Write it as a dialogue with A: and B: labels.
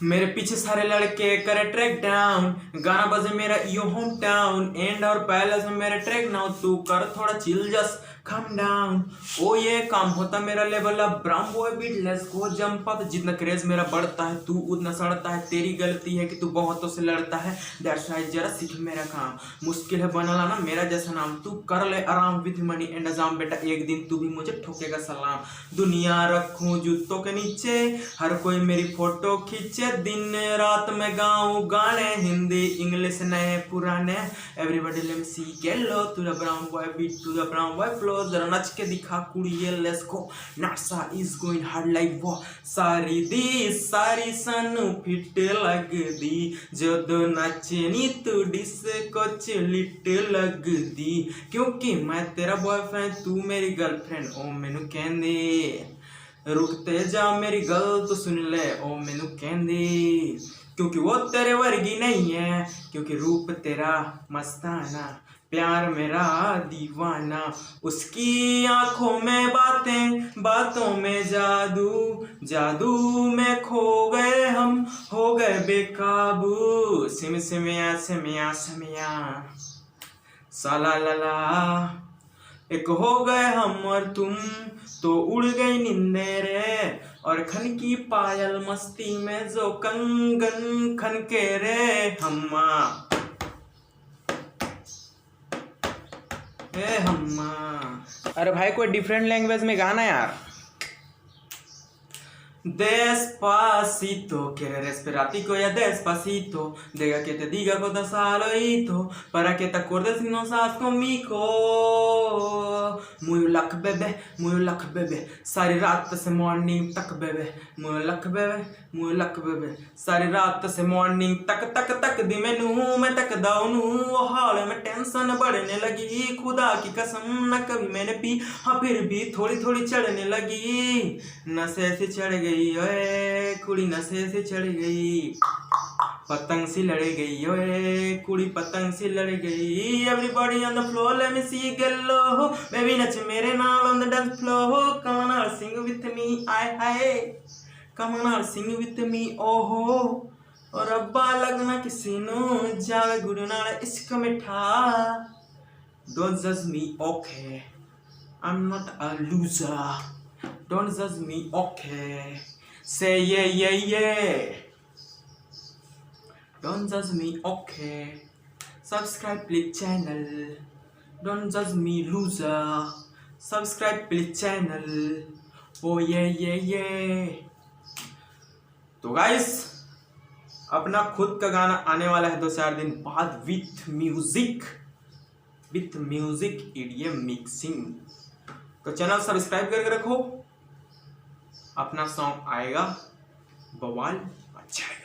A: मेरे पीछे सारे लड़के करे ट्रैक डाउन, गाना बजे मेरा यो होम टाउन, एंड और पैलेस में मेरे ट्रैक नाउ, तू कर थोड़ा चिल जस्ट कम डाउन। ओ ये काम होता मेरा level up, brown boy beat let's go jump up. जितना क्रेज मेरा बढ़ता है तू उतना सड़ता है, तेरी गलती है कि तू बहुतों से लड़ता है, दैट्स राइट जरा सीख मेरा काम। मुश्किल है बनाना ना मेरा जैसा नाम, तू कर ले आराम विथ मनी एंड अजाम, बेटा एक दिन तू भी मुझे ठोकेगा सलाम। दुनिया रखूं जूतों के नीचे, हर कोई मेरी फोटो खींचे, दिन रात में गाऊं गाने, हिंदी इंग्लिश नए पुराने, everybody late me see gallo to the brown boy beat to the brown boy flow, जरा नच के दिखा कुड़िए let's go, NASA is going hard like वो, सारी दी सारी सानू फिट लग दी, जदों नचनी तू डिस्को च लिट लग दी, क्योंकि मैं तेरा बॉयफ्रेंड तू मेरी गर्लफ्रेंड, ओ मैनू कहंदे रुकते जा मेरी गल तो सुन ले, ओ मैनू कहंदे क्योंकि वो तेरे वर्गी नहीं है, क्योंकि रूप तेरा मस्ताना, प्यार मेरा दीवाना, उसकी आंखों में बातें बातों में जादू, जादू में खो गए हम हो गए बेकाबू, सिम सिमिया सिमिया सिमिया साला लाला, एक हो गए हम और तुम तो उड़ गई नींदे रे, और खन की पायल मस्ती में जो कंगन खन के रे हम्मा, ए हम्मा। अरे भाई कोई डिफरेंट लैंग्वेज में गाना यार। Despacito, quiere respiratito ya despacito, diga que te diga cosas al oído, para que te acuerdes si no estás conmigo, muy luck bebé, सारी रात से मॉर्निंग तक बेबे, muy luck bebé, सारी रात से मॉर्निंग तक तक तक दी मैनू मैं तक दाऊनू, हाल में टेंशन बढ़ने लगी, खुदा की कसम न कभी मैंने पी, हाँ फिर भी थोड़ी थोड़ी चढ़ने लगी, नशे से चढ़ गई ओए कुड़ी, नशे से चढ़ गई, पतंग सी लड़ गई ओए कुड़ी, पतंग सी लड़ गई, everybody on the floor let me see gallo, baby नच मेरे नाल on the dance floor, come on sing with me आय हाय, come on sing with me ओहो, और अब्बा लगना किसी नु जावे गुरु नाल इश्क मिठा, डोंट जज me okay, I am not a loser, don't judge me, okay? Say yeah. Don't judge me, okay? Subscribe please channel. Don't judge me, loser. Subscribe please channel. Oh yeah. तो गाइस अपना खुद का गाना आने वाला है 2-4 दिन बाद विथ म्यूजिक ईडीएम मिक्सिंग, तो चैनल सब्सक्राइब करके रखो, अपना सॉन्ग आएगा बवाल अच्छा है।